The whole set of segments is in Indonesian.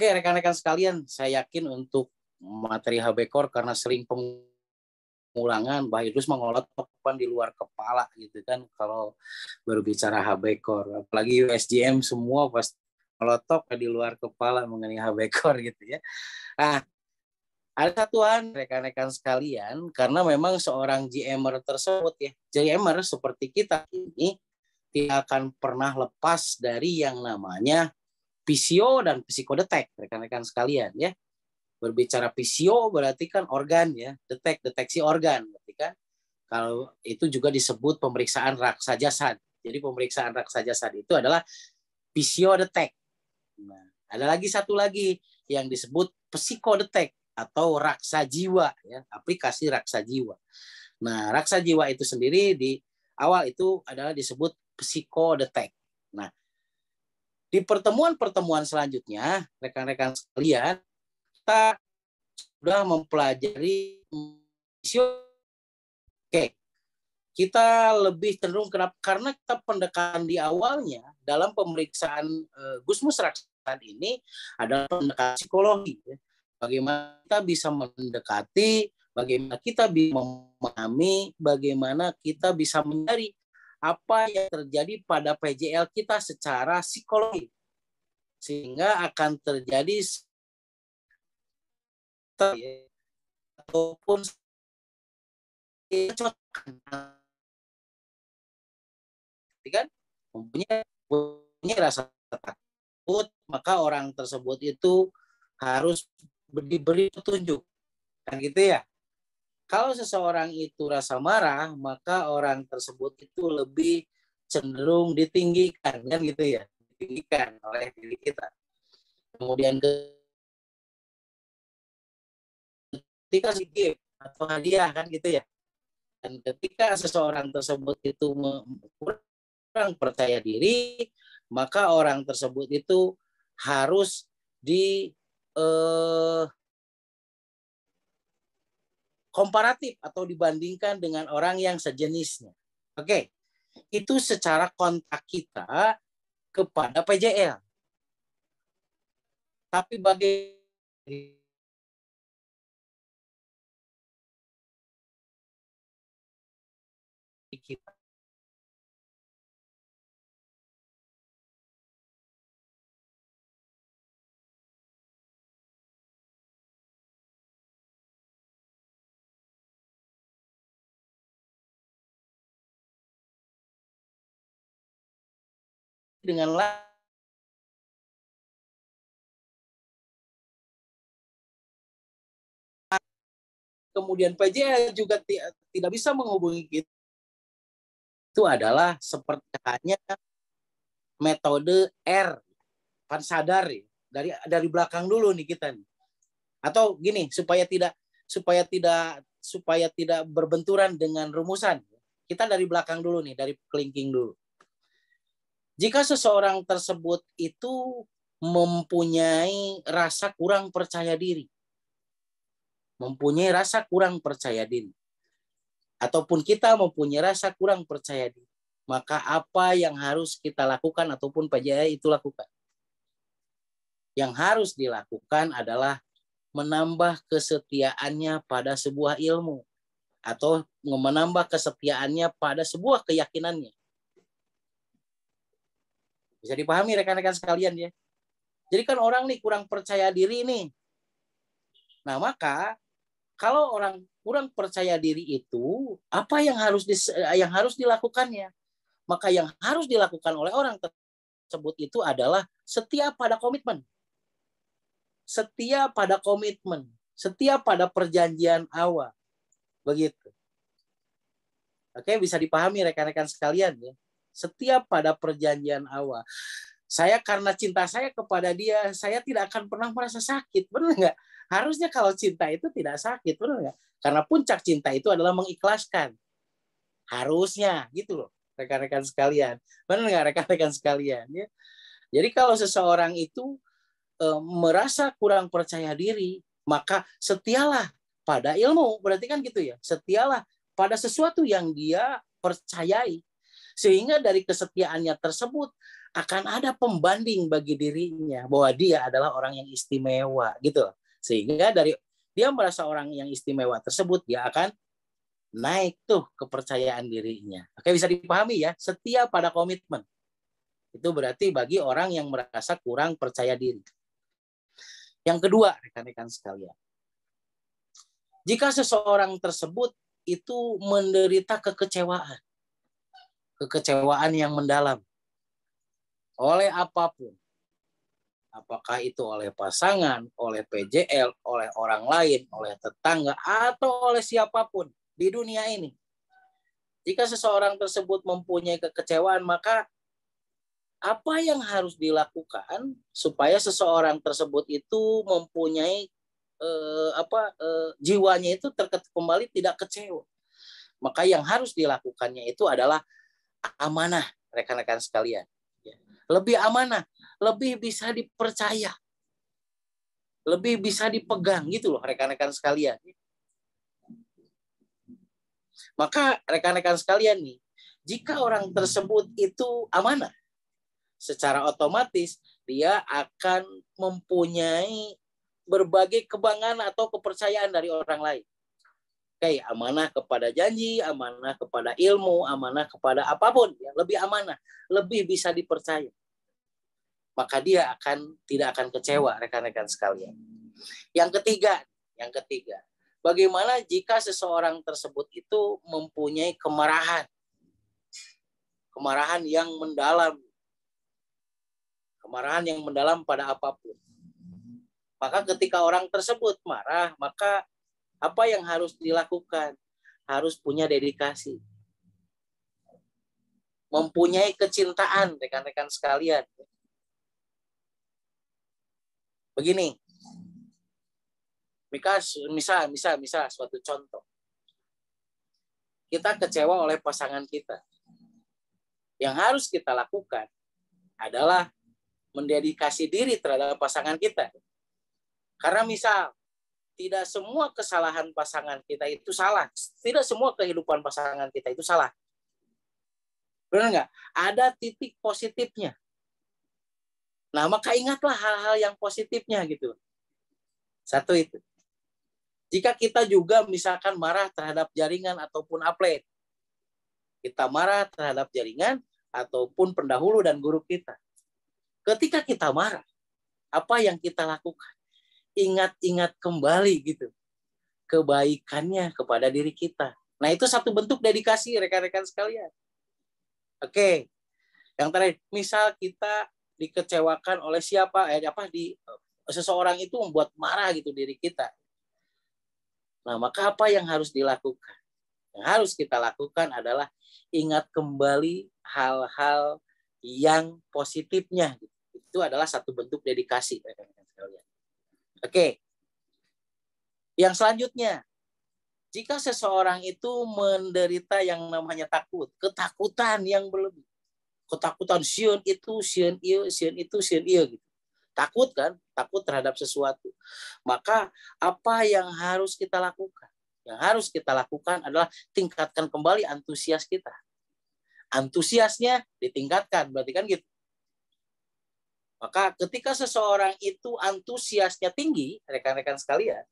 Oke, rekan-rekan sekalian, saya yakin untuk materi HB Core karena sering pengulangan, Mbah Idrus mengolotok di luar kepala gitu kan kalau berbicara HB Core. Apalagi USGM semua pasti mengolotok di luar kepala mengenai HB Core gitu ya. Nah, ada satuan rekan-rekan sekalian, karena memang seorang GMer tersebut ya, GMer seperti kita ini tidak akan pernah lepas dari yang namanya PCO dan psikodetek, rekan-rekan sekalian ya. Berbicara PCO berarti kan organ ya, deteksi organ, berarti kan. Kalau itu juga disebut pemeriksaan raksa jasad. Jadi pemeriksaan raksa jasad itu adalah psikodetek. Nah, ada lagi satu lagi yang disebut psikodetek atau raksa jiwa ya, aplikasi raksa jiwa. Nah, raksa jiwa itu sendiri di awal itu adalah disebut psikodetek. Nah, di pertemuan-pertemuan selanjutnya, rekan-rekan sekalian, kita sudah mempelajari oke, kita lebih cenderung kenapa? Karena kita pendekatan di awalnya dalam pemeriksaan Gusmus Raksan ini adalah pendekatan psikologi. Ya. Bagaimana kita bisa mendekati, bagaimana kita bisa memahami, bagaimana kita bisa mencari apa yang terjadi pada PJL kita secara psikologi. Sehingga akan terjadi ataupun kan mempunyai rasa takut, maka orang tersebut itu harus diberi petunjuk, kan gitu ya. Kalau seseorang itu rasa marah, maka orang tersebut itu lebih cenderung ditinggikan, kan gitu ya, ditinggikan oleh diri kita. Kemudian ketika gift atau hadiah, kan gitu ya. Dan ketika seseorang tersebut itu kurang percaya diri, maka orang tersebut itu harus komparatif atau dibandingkan dengan orang yang sejenisnya. Oke, itu secara kontak kita kepada PJL. Tapi bagi kita dengan kemudian PJL juga tidak bisa menghubungi kita, itu adalah seperti hanya metode R, pansadar ya. Dari belakang dulu nih kita nih. Atau gini, supaya tidak berbenturan dengan rumusan. Kita dari belakang dulu nih, dari kelingking dulu. Jika seseorang tersebut itu mempunyai rasa kurang percaya diri, ataupun kita mempunyai rasa kurang percaya diri, maka apa yang harus kita lakukan ataupun PJL itu lakukan? Yang harus dilakukan adalah menambah kesetiaannya pada sebuah ilmu atau menambah kesetiaannya pada sebuah keyakinannya. Bisa dipahami rekan-rekan sekalian ya. Jadi kan orang nih kurang percaya diri nih. Nah, maka kalau orang kurang percaya diri itu, apa yang harus dilakukannya? Maka yang harus dilakukan oleh orang tersebut itu adalah setia pada komitmen. Setia pada komitmen, setia pada perjanjian awal. Begitu. Oke, bisa dipahami rekan-rekan sekalian ya. Setia pada perjanjian awal. Saya karena cinta saya kepada dia, saya tidak akan pernah merasa sakit. Benar nggak? Harusnya kalau cinta itu tidak sakit, benar nggak? Karena puncak cinta itu adalah mengikhlaskan. Harusnya, gitu loh, rekan-rekan sekalian. Benar nggak rekan-rekan sekalian? Ya. Jadi kalau seseorang itu merasa kurang percaya diri, maka setialah pada ilmu. Berarti kan gitu ya. Setialah pada sesuatu yang dia percayai. Sehingga dari kesetiaannya tersebut akan ada pembanding bagi dirinya bahwa dia adalah orang yang istimewa gitu. Sehingga dari dia merasa orang yang istimewa tersebut, dia akan naik tuh kepercayaan dirinya. Oke, bisa dipahami ya, setia pada komitmen. Itu berarti bagi orang yang merasa kurang percaya diri. Yang kedua, rekan-rekan sekalian, jika seseorang tersebut itu menderita kekecewaan yang mendalam oleh apapun, apakah itu oleh pasangan, oleh PJL, oleh orang lain, oleh tetangga, atau oleh siapapun di dunia ini. Jika seseorang tersebut mempunyai kekecewaan, maka apa yang harus dilakukan supaya seseorang tersebut itu mempunyai jiwanya itu kembali tidak kecewa? Maka yang harus dilakukannya itu adalah amanah, rekan-rekan sekalian. Lebih amanah, lebih bisa dipercaya, lebih bisa dipegang gitu loh rekan-rekan sekalian. Maka rekan-rekan sekalian nih, jika orang tersebut itu amanah, secara otomatis dia akan mempunyai berbagai kebanggaan atau kepercayaan dari orang lain. Kayak amanah kepada janji, amanah kepada ilmu, amanah kepada apapun, ya, lebih amanah, lebih bisa dipercaya. Maka dia tidak akan kecewa, rekan-rekan sekalian. Yang ketiga, bagaimana jika seseorang tersebut itu mempunyai kemarahan yang mendalam pada apapun. Maka ketika orang tersebut marah, maka apa yang harus dilakukan? Harus punya dedikasi, mempunyai kecintaan, rekan-rekan sekalian. Begini, misal suatu contoh. Kita kecewa oleh pasangan kita. Yang harus kita lakukan adalah mendedikasi diri terhadap pasangan kita. Karena misal, tidak semua kesalahan pasangan kita itu salah. Tidak semua kehidupan pasangan kita itu salah. Benar nggak? Ada titik positifnya. Nah, maka ingatlah hal-hal yang positifnya gitu. Satu itu. Jika kita juga misalkan marah terhadap jaringan ataupun upline, kita marah terhadap jaringan ataupun pendahulu dan guru kita. Ketika kita marah, apa yang kita lakukan? Ingat-ingat kembali gitu kebaikannya kepada diri kita. Nah, itu satu bentuk dedikasi rekan-rekan sekalian. Oke. Yang terakhir, misal kita dikecewakan oleh seseorang itu membuat marah gitu diri kita. Nah, maka apa yang harus dilakukan? Yang harus kita lakukan adalah ingat kembali hal-hal yang positifnya. Itu adalah satu bentuk dedikasi. Oke. Yang selanjutnya, jika seseorang itu menderita yang namanya ketakutan yang berlebih. Ketakutan sieun itu, sieun ieu gitu. Takut kan? Takut terhadap sesuatu. Maka apa yang harus kita lakukan? Yang harus kita lakukan adalah tingkatkan kembali antusias kita. Antusiasnya ditingkatkan, berarti kan gitu. Maka ketika seseorang itu antusiasnya tinggi, rekan-rekan sekalian,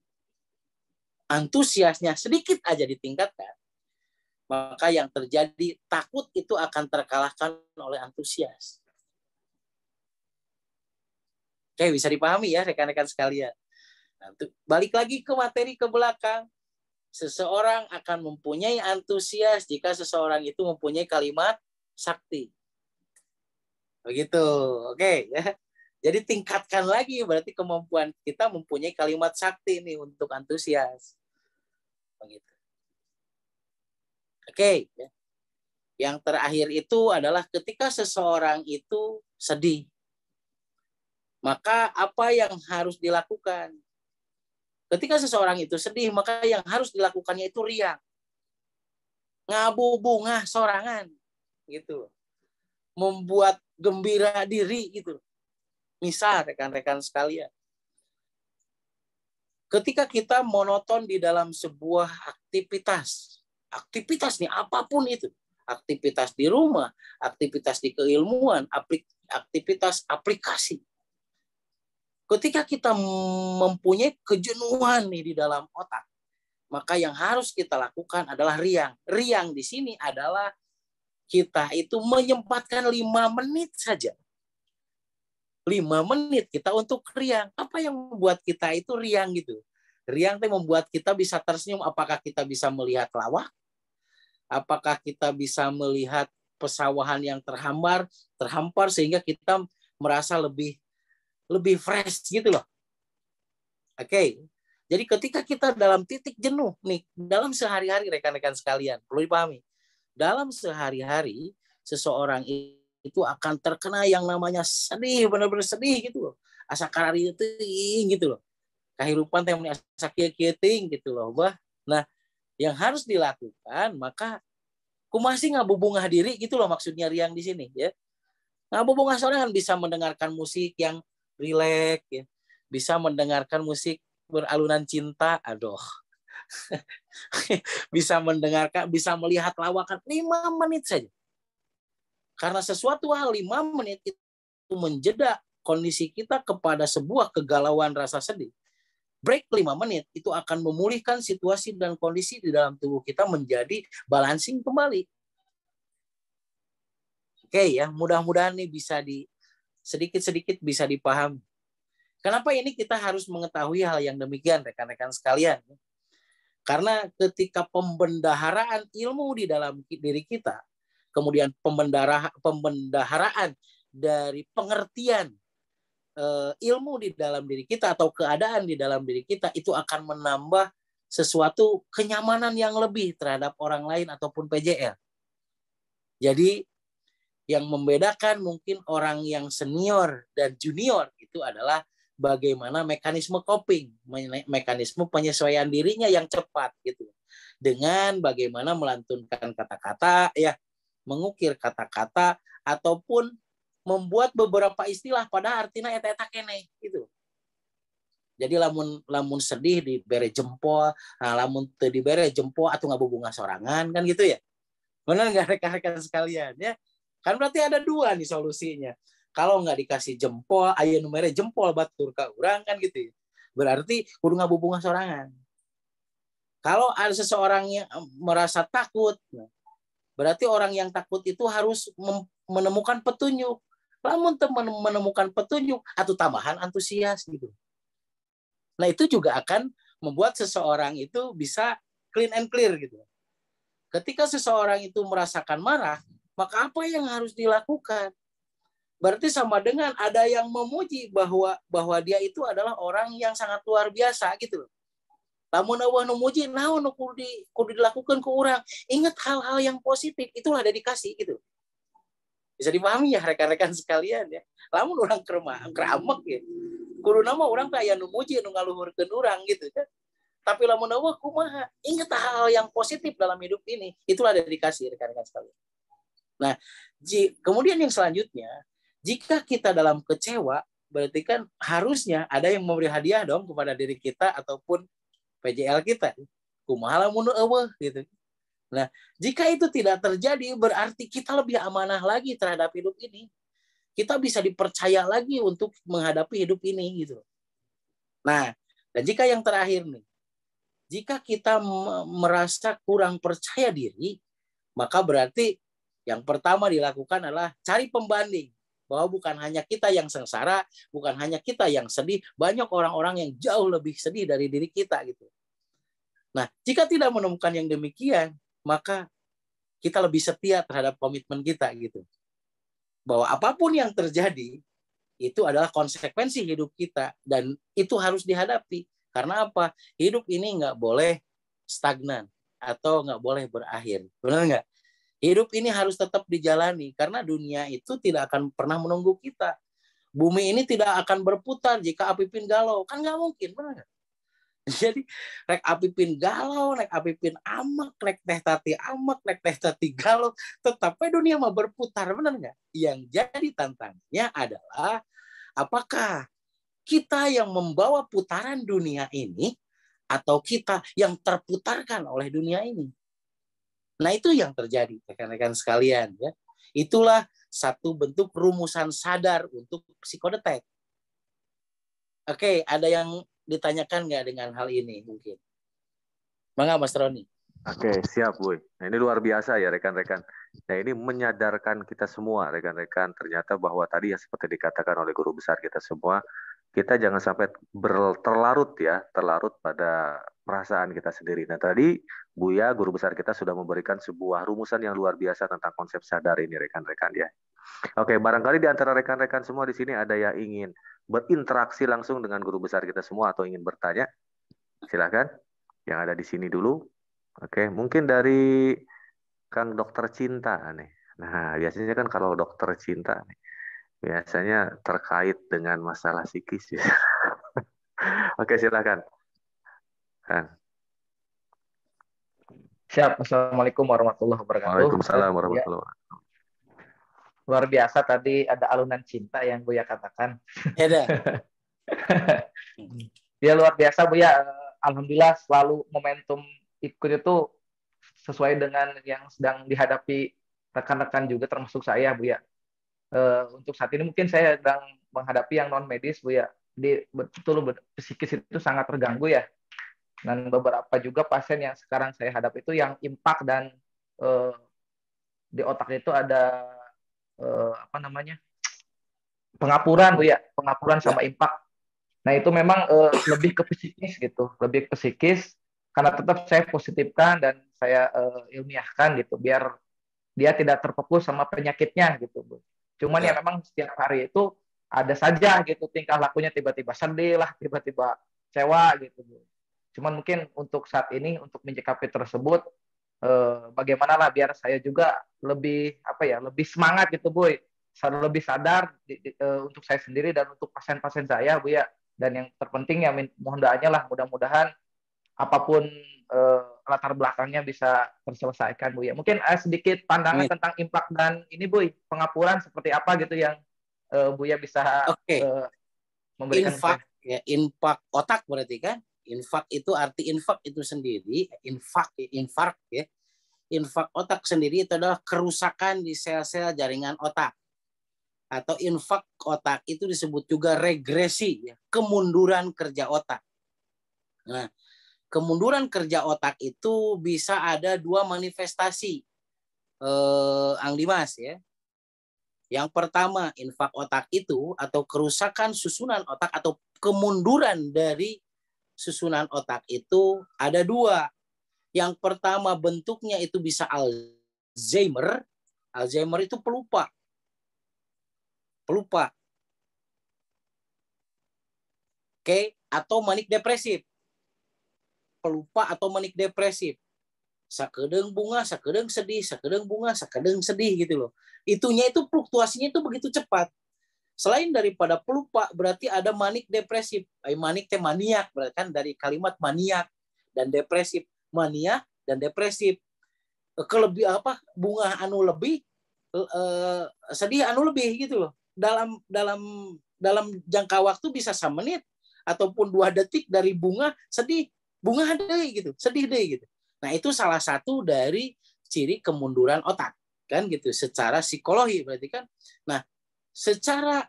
antusiasnya sedikit aja ditingkatkan, maka yang terjadi takut itu akan terkalahkan oleh antusias. Oke, bisa dipahami ya rekan-rekan sekalian. Nah, balik lagi ke materi ke belakang. Seseorang akan mempunyai antusias jika seseorang itu mempunyai kalimat sakti. Begitu. Oke ya. Jadi tingkatkan lagi berarti kemampuan kita mempunyai kalimat sakti nih untuk antusias. Begitu. Oke. Yang terakhir itu adalah ketika seseorang itu sedih. Maka apa yang harus dilakukan? Ketika seseorang itu sedih, maka yang harus dilakukannya itu riang. Ngabubungah sorangan. Gitu. Membuat gembira diri gitu. Misal rekan-rekan sekalian. Ketika kita monoton di dalam sebuah aktivitas nih apapun itu, aktivitas di rumah, aktivitas di keilmuan, aktivitas aplikasi. Ketika kita mempunyai kejenuhan nih di dalam otak, maka yang harus kita lakukan adalah riang. Riang di sini adalah kita itu menyempatkan 5 menit saja. 5 menit kita untuk riang. Apa yang membuat kita itu riang gitu? Riang itu membuat kita bisa tersenyum. Apakah kita bisa melihat lawak? Apakah kita bisa melihat pesawahan yang terhampar sehingga kita merasa lebih fresh gitu loh. Oke. Jadi ketika kita dalam titik jenuh nih, dalam sehari-hari rekan-rekan sekalian, perlu dipahami. Dalam sehari-hari seseorang itu akan terkena yang namanya sedih, benar-benar sedih gitu loh. Asa karari itu gitu loh. Kehidupan yang asa kieu-kieu gitu loh, bah. Nah, yang harus dilakukan maka kumasi ngabubungah diri gitu loh maksudnya riang di sini ya. Ngabubungah sorangan bisa mendengarkan musik yang rileks ya. Bisa mendengarkan musik beralunan cinta, aduh. Bisa mendengarkan, bisa melihat lawakan 5 menit saja. Karena sesuatu hal 5 menit itu menjeda kondisi kita kepada sebuah kegalauan rasa sedih. Break 5 menit itu akan memulihkan situasi dan kondisi di dalam tubuh kita menjadi balancing kembali. Oke ya, mudah-mudahan nih bisa sedikit-sedikit bisa dipahami. Kenapa ini kita harus mengetahui hal yang demikian, rekan-rekan sekalian? Karena ketika pembendaharaan ilmu di dalam diri kita, kemudian pembendaharaan dari pengertian ilmu di dalam diri kita atau keadaan di dalam diri kita, itu akan menambah sesuatu kenyamanan yang lebih terhadap orang lain ataupun PJL. Jadi yang membedakan mungkin orang yang senior dan junior itu adalah bagaimana mekanisme coping, mekanisme penyesuaian dirinya yang cepat gitu. Dengan bagaimana melantunkan kata-kata ya, mengukir kata-kata ataupun membuat beberapa istilah pada artinya eta kene gitu. Jadi lamun sedih dibere jempol, nah lamun teu dibere jempol atuh ngabubungah sorangan kan gitu ya. Benar enggak rekan-rekan sekalian ya? Kan berarti ada 2 nih solusinya. Kalau nggak dikasih jempol, aya nu mere jempol batur ka urang kan gitu. Berarti kudu ngabubungah sorangan. Kalau ada seseorang yang merasa takut, berarti orang yang takut itu harus menemukan petunjuk. Lamun menemukan petunjuk atau tambahan antusias gitu. Nah, itu juga akan membuat seseorang itu bisa clean and clear gitu. Ketika seseorang itu merasakan marah, maka apa yang harus dilakukan? Berarti sama dengan ada yang memuji bahwa dia itu adalah orang yang sangat luar biasa gitu. Lamun eueuh nu muji naon nu kudu dilakukan ke urang. Ingat hal-hal yang positif, itulah dedikasi gitu. Bisa dipahami ya rekan-rekan sekalian ya. Lamun urang keramek ya. Kudu nama urang teh aya nu muji nu ngaluhurkeun urang gitu kan. Tapi lamun eueuh kumaha? Ingat hal-hal yang positif dalam hidup ini, itulah dedikasi rekan-rekan sekalian. Nah, kemudian yang selanjutnya, jika kita dalam kecewa, berarti kan harusnya ada yang memberi hadiah dong kepada diri kita ataupun PJL kita. Kumaha lamun eueuh gitu. Nah, jika itu tidak terjadi, berarti kita lebih amanah lagi terhadap hidup ini. Kita bisa dipercaya lagi untuk menghadapi hidup ini gitu. Nah, dan jika yang terakhir nih, jika kita merasa kurang percaya diri, maka berarti yang pertama dilakukan adalah cari pembanding. Bahwa bukan hanya kita yang sengsara, bukan hanya kita yang sedih, banyak orang-orang yang jauh lebih sedih dari diri kita gitu. Nah, jika tidak menemukan yang demikian, maka kita lebih setia terhadap komitmen kita gitu. Bahwa apapun yang terjadi, itu adalah konsekuensi hidup kita dan itu harus dihadapi. Karena apa? Hidup ini nggak boleh stagnan atau nggak boleh berakhir. Benar nggak? Hidup ini harus tetap dijalani karena dunia itu tidak akan pernah menunggu kita. Bumi ini tidak akan berputar jika Apipin galau. Kan nggak mungkin, benar nggak? Jadi, rek Apipin galau, rek Apipin amak, rek teh tati amak, rek teh tati galau, tetapnya dunia mah berputar, benar nggak? Yang jadi tantangannya adalah apakah kita yang membawa putaran dunia ini atau kita yang terputarkan oleh dunia ini? Nah, itu yang terjadi rekan-rekan sekalian ya. Itulah satu bentuk rumusan sadar untuk psikodetek. Oke, ada yang ditanyakan nggak dengan hal ini mungkin? Mangga Mas Roni. Oke, siap, Boy. Nah, ini luar biasa ya, rekan-rekan. Nah, ini menyadarkan kita semua, rekan-rekan, ternyata bahwa tadi yang seperti dikatakan oleh guru besar kita semua, kita jangan sampai terlarut ya, terlarut pada perasaan kita sendiri. Nah, tadi Buya, guru besar kita sudah memberikan sebuah rumusan yang luar biasa tentang konsep sadar ini, rekan-rekan ya. Oke, barangkali di antara rekan-rekan semua di sini ada yang ingin berinteraksi langsung dengan guru besar kita semua atau ingin bertanya, silakan. Yang ada di sini dulu. Oke, mungkin dari Kang Dokter Cinta nih. Nah, biasanya kan kalau dokter cinta nih, biasanya terkait dengan masalah psikis ya. Oke, silakan. Kang. Siap. Assalamualaikum warahmatullahi wabarakatuh. Waalaikumsalam Ya, warahmatullahi wabarakatuh. luar biasa tadi ada alunan cinta yang Buya katakan. Ya luar biasa Buya. Alhamdulillah selalu momentum ikut itu sesuai dengan yang sedang dihadapi rekan-rekan juga termasuk saya Buya. Untuk saat ini mungkin saya sedang menghadapi yang non medis Buya. Jadi betul psikis itu sangat terganggu ya. Dan beberapa juga pasien yang sekarang saya hadapi itu yang impak dan di otaknya itu ada apa namanya pengapuran Buya, pengapuran sama impak. Nah itu memang lebih ke psikis gitu, lebih ke psikis karena tetap saya positifkan dan saya ilmiahkan gitu biar dia tidak terfokus sama penyakitnya gitu Bu. Cuman ya memang setiap hari itu ada saja gitu tingkah lakunya tiba-tiba sedih lah, tiba-tiba kecewa gitu Bu. Cuman mungkin untuk saat ini untuk menyikapi tersebut bagaimana lah biar saya juga lebih apa ya lebih semangat gitu Bu, lebih sadar untuk saya sendiri dan untuk pasien-pasien saya Bu ya. Dan yang terpenting ya mohon doanya lah mudah-mudahan apapun latar belakangnya bisa terselesaikan Bu ya. Mungkin sedikit pandangan tentang impak dan ini Bu, pengapuran seperti apa gitu yang Bu ya bisa memberikan infak ya, infak otak berarti kan. Infak itu arti infak itu sendiri, infak ya. Infak otak sendiri itu adalah kerusakan di sel-sel jaringan otak. Atau infak otak itu disebut juga regresi, ya, kemunduran kerja otak. Nah, kemunduran kerja otak itu bisa ada dua manifestasi, Ang Dimas ya. Yang pertama, infak otak itu atau kerusakan susunan otak atau kemunduran dari susunan otak itu ada dua. Yang pertama bentuknya itu bisa Alzheimer. Alzheimer itu pelupa. Oke, atau manik depresif. Pelupa atau manik depresif. Sakedeng bunga, sakedeng sedih, sakedeng bunga, sakedeng sedih gitu loh. Itunya itu fluktuasinya itu begitu cepat. Selain daripada pelupa berarti ada manik depresif. Manik teh maniak berarti kan dari kalimat maniak dan depresif. Mania dan depresif. Kelebih apa? Bunga anu lebih, sedih anu lebih gitu loh. Dalam jangka waktu bisa 1 menit ataupun 2 detik dari bunga sedih, bunga deh gitu, sedih deh gitu. Nah, itu salah satu dari ciri kemunduran otak kan gitu secara psikologi berarti kan. Nah, secara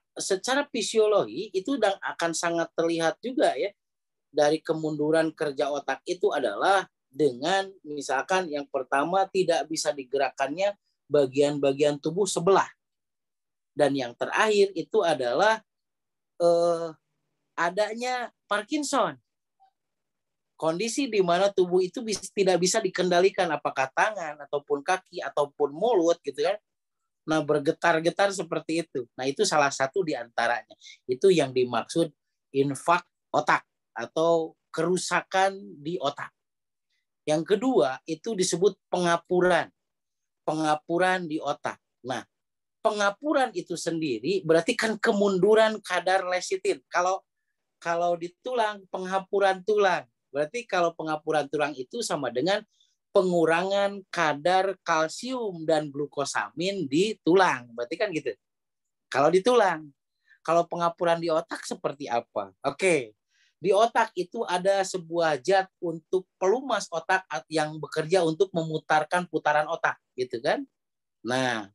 fisiologi itu akan sangat terlihat juga ya dari kemunduran kerja otak itu adalah dengan misalkan yang pertama tidak bisa digerakkannya bagian-bagian tubuh sebelah. Dan yang terakhir itu adalah adanya Parkinson. Kondisi di mana tubuh itu tidak bisa dikendalikan apakah tangan ataupun kaki ataupun mulut gitu kan. Nah, bergetar-getar seperti itu. Nah, itu salah satu di antaranya. Itu yang dimaksud infak otak atau kerusakan di otak. Yang kedua, itu disebut pengapuran. Pengapuran di otak. Nah, pengapuran itu sendiri berarti kan kemunduran kadar lesitin. Kalau di tulang, penghapuran tulang. Berarti kalau pengapuran tulang itu sama dengan pengurangan kadar kalsium dan glukosamin di tulang. Berarti kan gitu. Kalau di tulang. Kalau pengapuran di otak seperti apa? Oke. Di otak itu ada sebuah zat untuk pelumas otak yang bekerja untuk memutarkan putaran otak, gitu kan? Nah,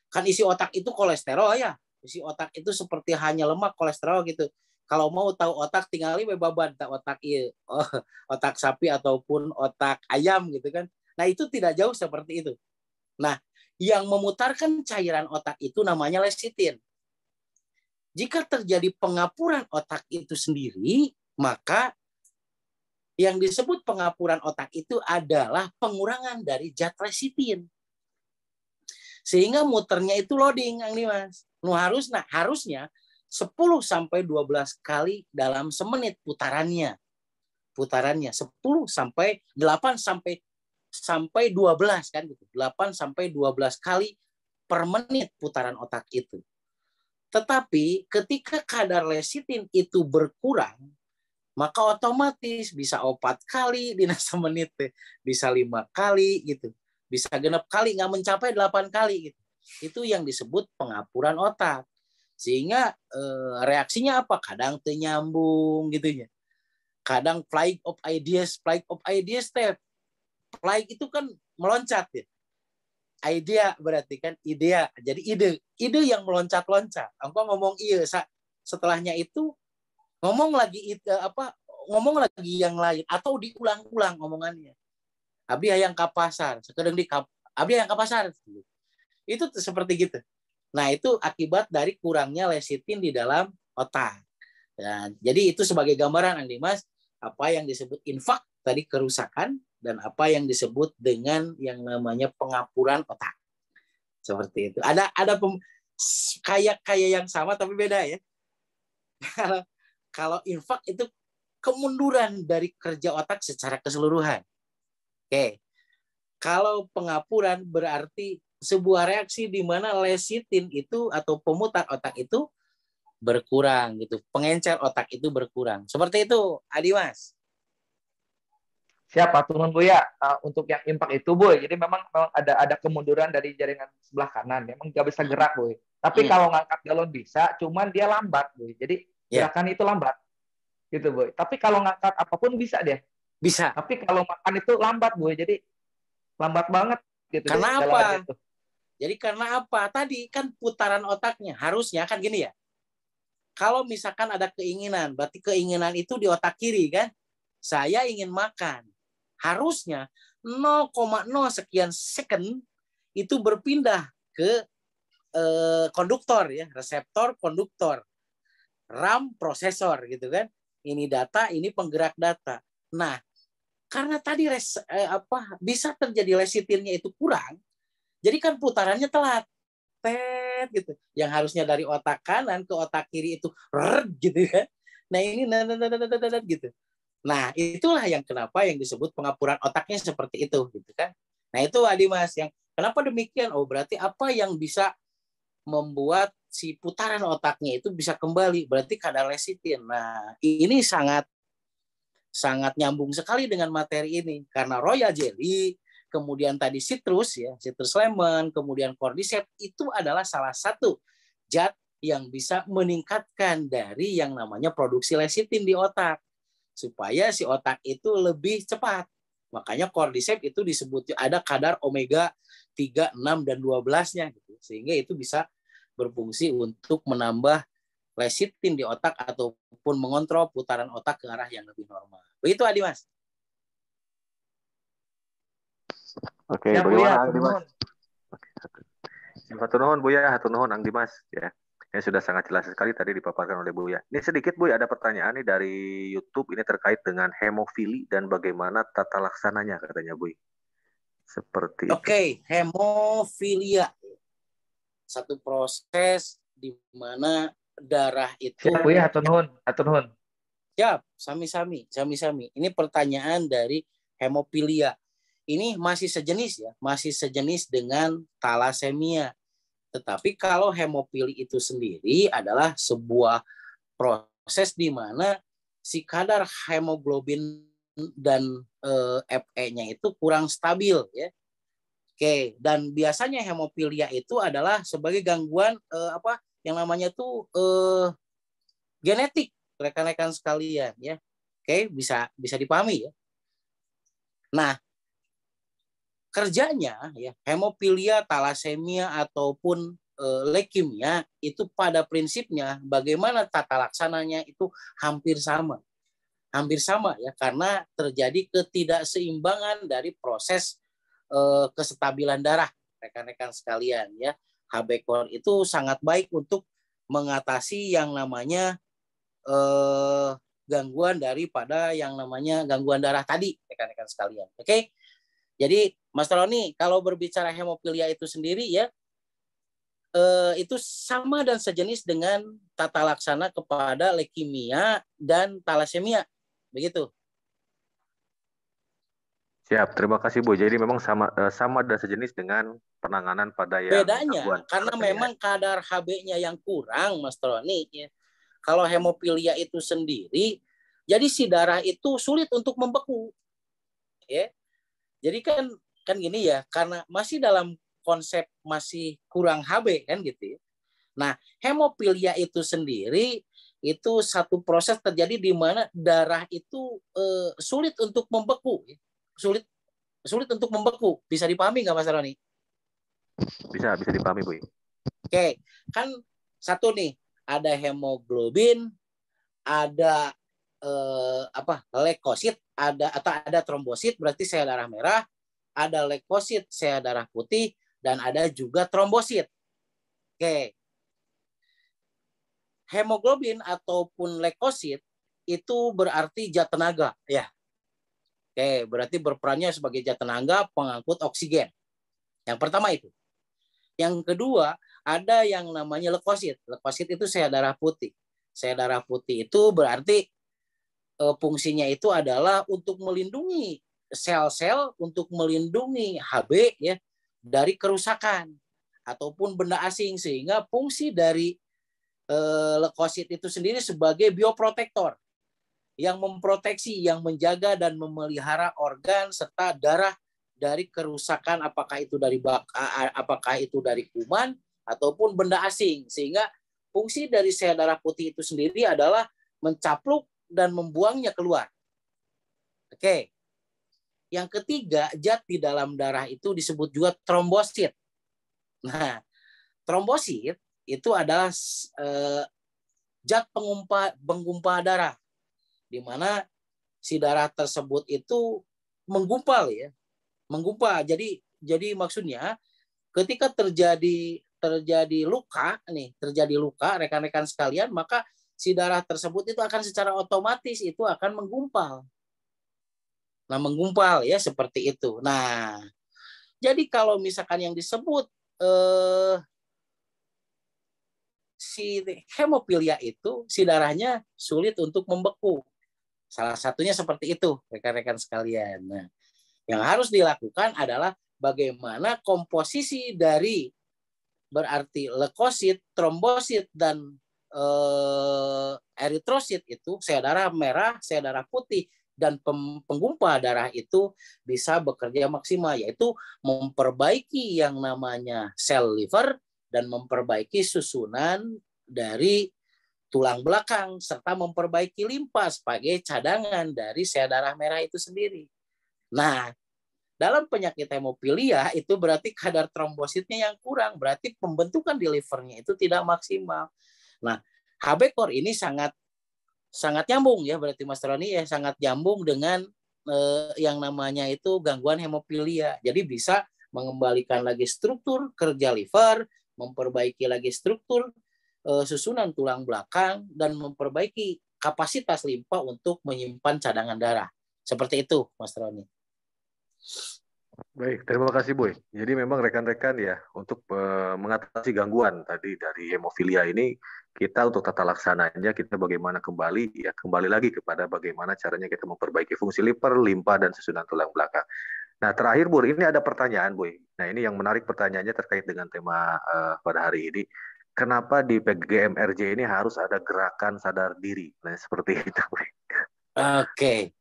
Kan isi otak itu kolesterol ya. Isi otak itu seperti hanya lemak kolesterol gitu. Kalau mau tahu otak tinggal bebaban otak iya, otak sapi ataupun otak ayam gitu kan. Nah, itu tidak jauh seperti itu. Nah, yang memutarkan cairan otak itu namanya lecitin. Jika terjadi pengapuran otak itu sendiri, maka yang disebut pengapuran otak itu adalah pengurangan dari zat lecitin. Sehingga muternya itu loading, Ang Dimas. Harusnya 10 sampai 12 kali dalam semenit putarannya. Putarannya 10 sampai 8 sampai 12 kan gitu. 8 sampai 12 kali per menit putaran otak itu. Tetapi ketika kadar lecitin itu berkurang, maka otomatis bisa 4 kali di semenit, bisa 5 kali gitu. Bisa genap kali, nggak mencapai 8 kali gitu. Itu yang disebut pengapuran otak. Sehingga reaksinya apa? Kadang ternyambung gitu ya. Kadang flight of ideas step. Flight itu kan meloncat ya. Idea berarti kan idea. Jadi ide yang meloncat-loncat. Engkau ngomong iya, setelahnya itu ngomong lagi ngomong lagi yang lain atau diulang-ulang omongannya. Abdi hayang ka pasar, sekedeng abdi hayang ka pasar. Itu seperti gitu. Nah, itu akibat dari kurangnya lecitin di dalam otak. Nah, jadi itu sebagai gambaran, Ang Dimas, apa yang disebut infak tadi kerusakan dan apa yang disebut dengan yang namanya pengapuran otak. Seperti itu. Ada kayak yang sama tapi beda ya. Kalau infak itu kemunduran dari kerja otak secara keseluruhan. Oke. Kalau pengapuran berarti sebuah reaksi di mana lecitin itu atau pemutar otak itu berkurang gitu. Pengencer otak itu berkurang. Seperti itu, Adimas. Siapa turun Buya untuk yang impak itu Boy. Jadi memang ada kemunduran dari jaringan sebelah kanan. Memang nggak bisa gerak Boy. Tapi kalau ngangkat galon bisa, cuman dia lambat Boy. Jadi gerakan itu lambat gitu Boy. Tapi kalau ngangkat apapun bisa deh. Bisa. Tapi kalau makan itu lambat Boy. Jadi lambat banget gitu. Karena apa? Itu. Jadi karena apa? Tadi kan putaran otaknya harusnya kan gini ya. Kalau misalkan ada keinginan, berarti keinginan itu di otak kiri kan. Saya ingin makan. Harusnya 0,0 sekian second itu berpindah ke konduktor ya, reseptor konduktor. RAM prosesor gitu kan. Ini data, ini penggerak data. Nah, karena tadi bisa terjadi lecitinnya itu kurang, jadi kan putarannya telat. Gitu. Yang harusnya dari otak kanan ke otak kiri itu gitu kan. Nah, ini gitu. Nah, itulah yang kenapa yang disebut pengapuran otaknya seperti itu gitu kan. Nah, itu Adimas yang kenapa demikian? Oh, berarti apa yang bisa membuat si putaran otaknya itu bisa kembali? Berarti kadar lecitin. Nah, ini sangat nyambung sekali dengan materi ini karena royal jelly, kemudian tadi citrus lemon, kemudian cordyceps itu adalah salah satu zat yang bisa meningkatkan dari yang namanya produksi lecitin di otak supaya si otak itu lebih cepat. Makanya cordyceps itu disebut ada kadar omega 3, 6 dan 12-nya gitu. Sehingga itu bisa berfungsi untuk menambah lecitin di otak ataupun mengontrol putaran otak ke arah yang lebih normal. Begitu Adimas. Oke, ya, bagaimana Ang Dimas? Hatur nuhun Buya, hatur nuhun Ang Dimas ya. Yang sudah sangat jelas sekali tadi dipaparkan oleh Buya. Ini sedikit Buya ada pertanyaan nih dari YouTube ini terkait dengan hemofili dan bagaimana tata laksananya katanya Buya. Seperti itu. Oke, hemofilia. Satu proses di mana darah itu. Siap Buya, hatur nuhun, hatur nuhun. Siap, sami-sami. Ini pertanyaan dari hemofilia. Ini masih sejenis dengan talasemia. Tetapi kalau hemofili itu sendiri adalah sebuah proses di mana si kadar hemoglobin dan Fe-nya itu kurang stabil ya. Oke, dan biasanya hemofilia itu adalah sebagai gangguan yang namanya tuh genetik, rekan-rekan sekalian ya. Oke, bisa dipahami ya. Nah, kerjanya ya hemofilia, talasemia ataupun leukemia itu pada prinsipnya bagaimana tata laksananya itu hampir sama. Hampir sama ya karena terjadi ketidakseimbangan dari proses kestabilan darah rekan-rekan sekalian ya. HB-Core itu sangat baik untuk mengatasi yang namanya gangguan daripada yang namanya gangguan darah tadi rekan-rekan sekalian. Oke. Jadi Mas Roni kalau berbicara hemofilia itu sendiri ya itu sama dan sejenis dengan tata laksana kepada leukemia dan talasemia. Begitu. Siap, terima kasih Bu. Jadi memang sama dan sejenis dengan penanganan pada yang Bedanya gangguan karena thalassemia. memang kadar Hb-nya yang kurang, Mas Troni. Ya. Kalau hemofilia itu sendiri, jadi si darah itu sulit untuk membeku. Ya. Jadi kan gini ya, karena masih dalam konsep masih kurang Hb kan gitu. Ya. Nah, hemofilia itu sendiri itu satu proses terjadi di mana darah itu sulit untuk membeku. Ya. Sulit untuk membeku. Bisa dipahami nggak Mas Roni? Bisa dipahami Bu. Oke, kan satu nih, ada hemoglobin, ada leukosit, ada trombosit berarti sel darah merah, ada leukosit sel darah putih dan ada juga trombosit. Oke. Hemoglobin ataupun leukosit itu berarti zat tenaga ya. Oke, berarti berperannya sebagai zat tenaga pengangkut oksigen. Yang pertama itu. Yang kedua, ada yang namanya leukosit. Leukosit itu sel darah putih. Sel darah putih itu berarti fungsinya itu adalah untuk melindungi sel-sel, untuk melindungi Hb ya dari kerusakan ataupun benda asing, sehingga fungsi dari leukosit itu sendiri sebagai bioprotektor yang memproteksi, yang menjaga dan memelihara organ serta darah dari kerusakan, apakah itu dari kuman ataupun benda asing, sehingga fungsi dari sel darah putih itu sendiri adalah mencapluk dan membuangnya keluar. Oke. Yang ketiga, zat di dalam darah itu disebut juga trombosit. Nah, trombosit itu adalah zat penggumpal darah, di mana si darah tersebut itu menggumpal ya, menggumpal. Jadi maksudnya ketika terjadi luka nih, rekan-rekan sekalian, maka si darah tersebut itu akan secara otomatis itu akan menggumpal. Nah, menggumpal ya seperti itu. Nah, jadi kalau misalkan yang disebut si hemofilia itu si darahnya sulit untuk membeku. Salah satunya seperti itu, rekan-rekan sekalian. Nah, yang harus dilakukan adalah bagaimana komposisi dari berarti leukosit, trombosit, dan eritrosit itu, sel darah merah, sel darah putih, dan penggumpal darah itu bisa bekerja maksimal, yaitu memperbaiki yang namanya sel liver dan memperbaiki susunan dari tulang belakang serta memperbaiki limpa sebagai cadangan dari sel darah merah itu sendiri. Nah, dalam penyakit hemofilia itu berarti kadar trombositnya yang kurang, berarti pembentukan di livernya itu tidak maksimal. Nah, HB-Core ini sangat nyambung ya, berarti Mas Roni ya, sangat nyambung dengan yang namanya itu gangguan hemofilia. Jadi bisa mengembalikan lagi struktur kerja liver, memperbaiki lagi struktur susunan tulang belakang, dan memperbaiki kapasitas limpa untuk menyimpan cadangan darah. Seperti itu, Mas Roni. Baik, terima kasih Boy. Jadi memang rekan-rekan ya, untuk mengatasi gangguan tadi dari hemofilia ini, kita untuk tata laksananya, kita bagaimana kembali lagi kepada bagaimana caranya kita memperbaiki fungsi liver, limpa, dan susunan tulang belakang. Nah, terakhir Bu, ini ada pertanyaan Boy. Nah, ini yang menarik pertanyaannya terkait dengan tema pada hari ini. Kenapa di PGMRJ ini harus ada gerakan sadar diri? Nah, seperti itu. Oke.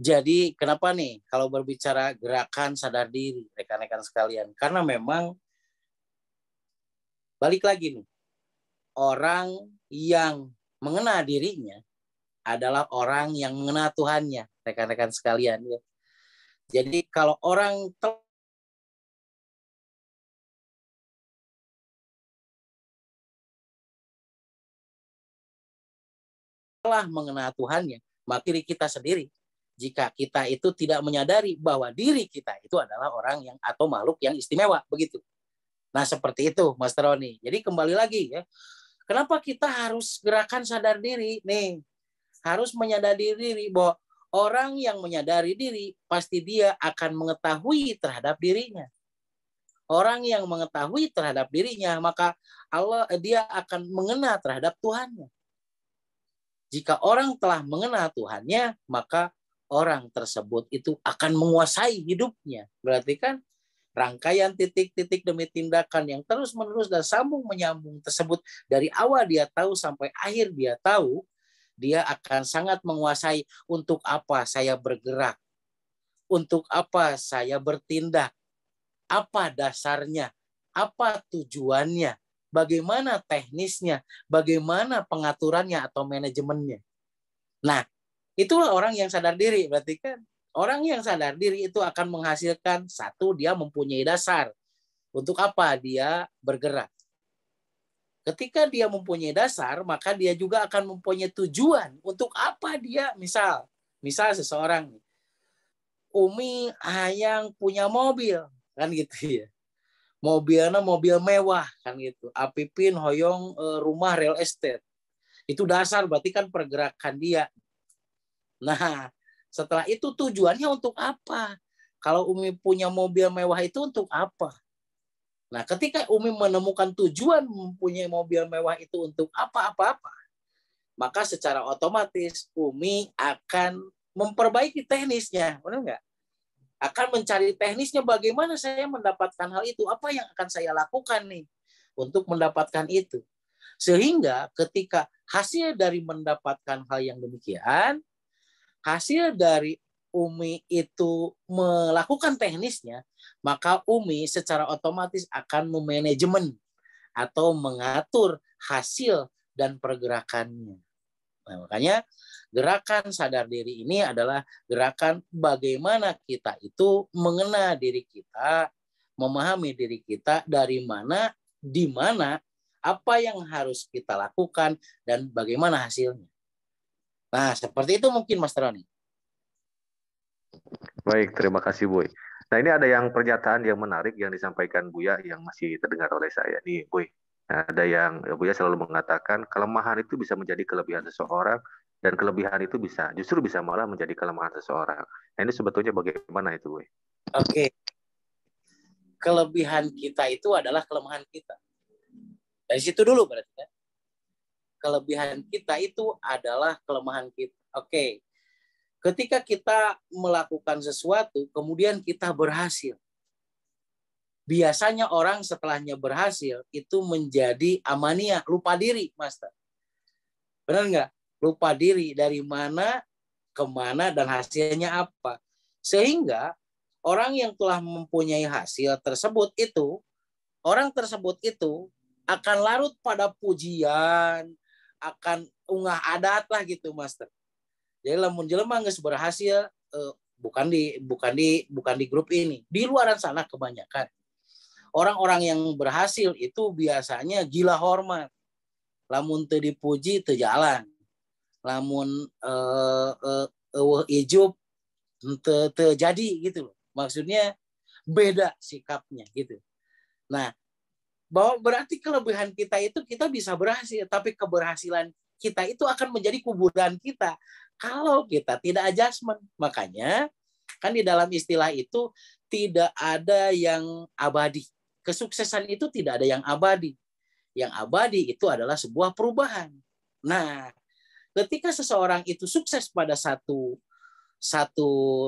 Jadi kenapa nih kalau berbicara gerakan sadar diri, rekan-rekan sekalian? Karena memang balik lagi nih, orang yang mengenal dirinya adalah orang yang mengenal Tuhannya, rekan-rekan sekalian. Jadi kalau orang salah mengenal Tuhannya, maka diri kita sendiri. Jika kita itu tidak menyadari bahwa diri kita itu adalah orang yang atau makhluk yang istimewa, begitu. Nah, seperti itu, Mas Roni. Jadi kembali lagi ya, kenapa kita harus gerakan sadar diri? Nih, harus menyadari diri bahwa orang yang menyadari diri pasti dia akan mengetahui terhadap dirinya. Orang yang mengetahui terhadap dirinya, maka dia akan mengenal terhadap Tuhannya. Jika orang telah mengenal Tuhannya, maka orang tersebut itu akan menguasai hidupnya. Berarti kan rangkaian titik-titik demi tindakan yang terus-menerus dan sambung menyambung tersebut dari awal dia tahu sampai akhir dia tahu, dia akan sangat menguasai untuk apa saya bergerak, untuk apa saya bertindak, apa dasarnya, apa tujuannya, bagaimana teknisnya, bagaimana pengaturannya atau manajemennya. Nah, itulah orang yang sadar diri. Berarti kan orang yang sadar diri itu akan menghasilkan satu, dia mempunyai dasar. Untuk apa dia bergerak. Ketika dia mempunyai dasar, maka dia juga akan mempunyai tujuan. Untuk apa dia, misal seseorang, Umi hayang punya mobil, kan gitu ya. Mobilnya mobil mewah, kan gitu. Apipin hoyong rumah real estate. Itu dasar, berarti kan pergerakan dia. Nah, setelah itu tujuannya untuk apa? Kalau Umi punya mobil mewah itu untuk apa? Nah, ketika Umi menemukan tujuan mempunyai mobil mewah itu untuk apa-apa-apa, maka secara otomatis Umi akan memperbaiki teknisnya, benar nggak? Akan mencari teknisnya bagaimana saya mendapatkan hal itu, apa yang akan saya lakukan nih untuk mendapatkan itu. Sehingga ketika hasil dari mendapatkan hal yang demikian, hasil dari Umi itu melakukan teknisnya, maka Umi secara otomatis akan memanajemen atau mengatur hasil dan pergerakannya. Nah, makanya gerakan sadar diri ini adalah gerakan bagaimana kita itu mengenal diri kita, memahami diri kita dari mana, di mana, apa yang harus kita lakukan, dan bagaimana hasilnya. Nah, seperti itu mungkin Mas Roni. Baik, terima kasih Boy. Nah, ini ada yang pernyataan yang menarik yang disampaikan Buya yang masih terdengar oleh saya. Nih, Boy. Nah, ada yang Buya selalu mengatakan kelemahan itu bisa menjadi kelebihan seseorang dan kelebihan itu justru bisa malah menjadi kelemahan seseorang. Nah, ini sebetulnya bagaimana itu, Boy? Oke. Kelebihan kita itu adalah kelemahan kita. Dari situ dulu berarti ya. Kelebihan kita itu adalah kelemahan kita. Oke. Ketika kita melakukan sesuatu, kemudian kita berhasil. Biasanya orang setelahnya berhasil itu menjadi amania, lupa diri, Master. Benar nggak? Lupa diri dari mana, kemana, dan hasilnya apa. Sehingga orang yang telah mempunyai hasil tersebut itu, orang tersebut itu akan larut pada pujian, akan unggah adat lah gitu, Master. Jadi lamun jelema geus berhasil bukan di grup ini. Di luaran sana kebanyakan orang-orang yang berhasil itu biasanya gila hormat. Lamun teu dipuji teu jalan. Lamun ijub teu jadi gitu loh. Maksudnya beda sikapnya gitu. Nah, bahwa berarti kelebihan kita itu kita bisa berhasil, tapi keberhasilan kita itu akan menjadi kuburan kita kalau kita tidak adjustment. Makanya kan di dalam istilah itu tidak ada yang abadi. Kesuksesan itu tidak ada yang abadi. Yang abadi itu adalah sebuah perubahan. Nah, ketika seseorang itu sukses pada satu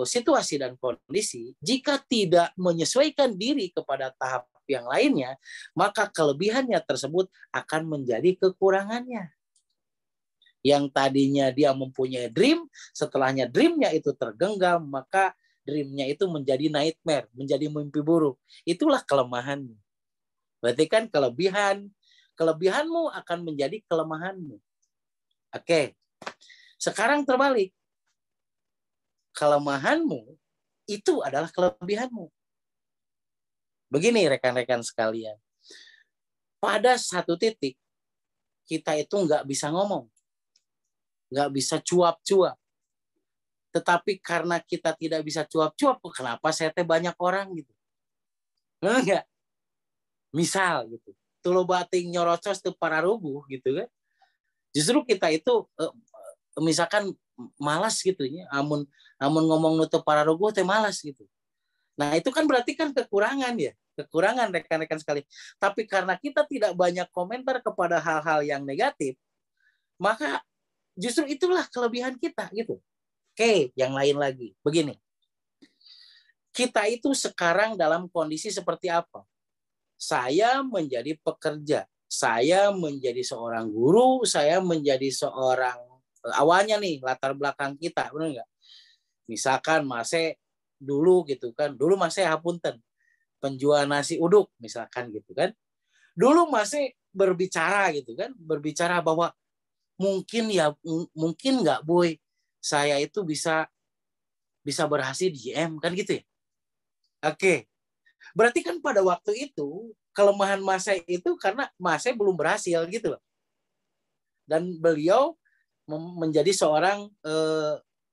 situasi dan kondisi, jika tidak menyesuaikan diri kepada tahap yang lainnya, maka kelebihannya tersebut akan menjadi kekurangannya. Yang tadinya dia mempunyai dream, setelahnya dreamnya itu tergenggam, maka dreamnya itu menjadi nightmare, menjadi mimpi buruk. Itulah kelemahannya. Berarti kan kelebihanmu akan menjadi kelemahanmu. Oke, sekarang terbalik. Kelemahanmu itu adalah kelebihanmu. Begini rekan-rekan sekalian, pada satu titik kita itu nggak bisa ngomong. nggak bisa cuap-cuap. Tetapi karena kita tidak bisa cuap-cuap, kenapa saya teh banyak orang gitu? Enggak. Misal gitu. Tulo bating nyorocos teu pararuguh gitu kan. Justru kita itu misalkan malas gitu ya. Amun ngomong nutup pararuguh teh malas gitu. Nah, itu kan berarti kan kekurangan ya. Kekurangan rekan-rekan sekali. Tapi karena kita tidak banyak komentar kepada hal-hal yang negatif, maka justru itulah kelebihan kita gitu. Oke, yang lain lagi. Begini. Kita itu sekarang dalam kondisi seperti apa? Saya menjadi pekerja, saya menjadi seorang guru, saya menjadi seorang awalnya nih latar belakang kita, benar nggak? Misalkan Mase dulu gitu kan, dulu Mase hapunten penjual nasi uduk misalkan gitu kan. Dulu Mase berbicara gitu kan, berbicara bahwa mungkin nggak boy, saya itu bisa berhasil di GM kan gitu ya. Oke. Berarti kan pada waktu itu kelemahan Mase itu karena Mase belum berhasil gitu loh. Dan beliau menjadi seorang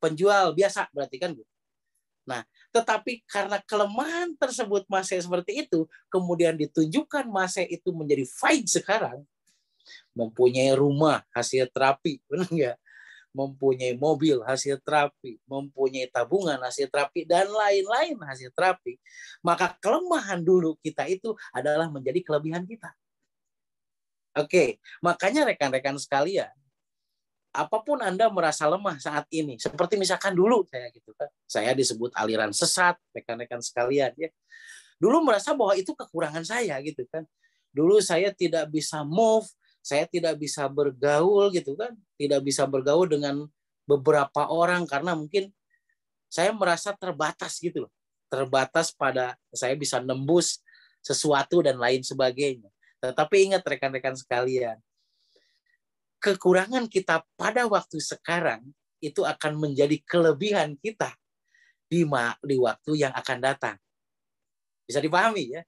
penjual biasa berarti kan. Nah, tetapi karena kelemahan tersebut Mase seperti itu, kemudian ditunjukkan Mase itu menjadi fight sekarang, mempunyai rumah hasil terapi, benar nggak? Mempunyai mobil hasil terapi, mempunyai tabungan hasil terapi, dan lain-lain hasil terapi, maka kelemahan dulu kita itu adalah menjadi kelebihan kita. Oke, makanya rekan-rekan sekalian, apapun Anda merasa lemah saat ini, seperti misalkan dulu saya gitu kan, saya disebut aliran sesat, rekan-rekan sekalian ya. Dulu merasa bahwa itu kekurangan saya gitu kan. Dulu saya tidak bisa move, saya tidak bisa bergaul gitu kan, tidak bisa bergaul dengan beberapa orang karena mungkin saya merasa terbatas gitu loh. Terbatas pada saya bisa nembus sesuatu dan lain sebagainya. Tetapi ingat rekan-rekan sekalian, kekurangan kita pada waktu sekarang itu akan menjadi kelebihan kita di waktu yang akan datang. Bisa dipahami ya?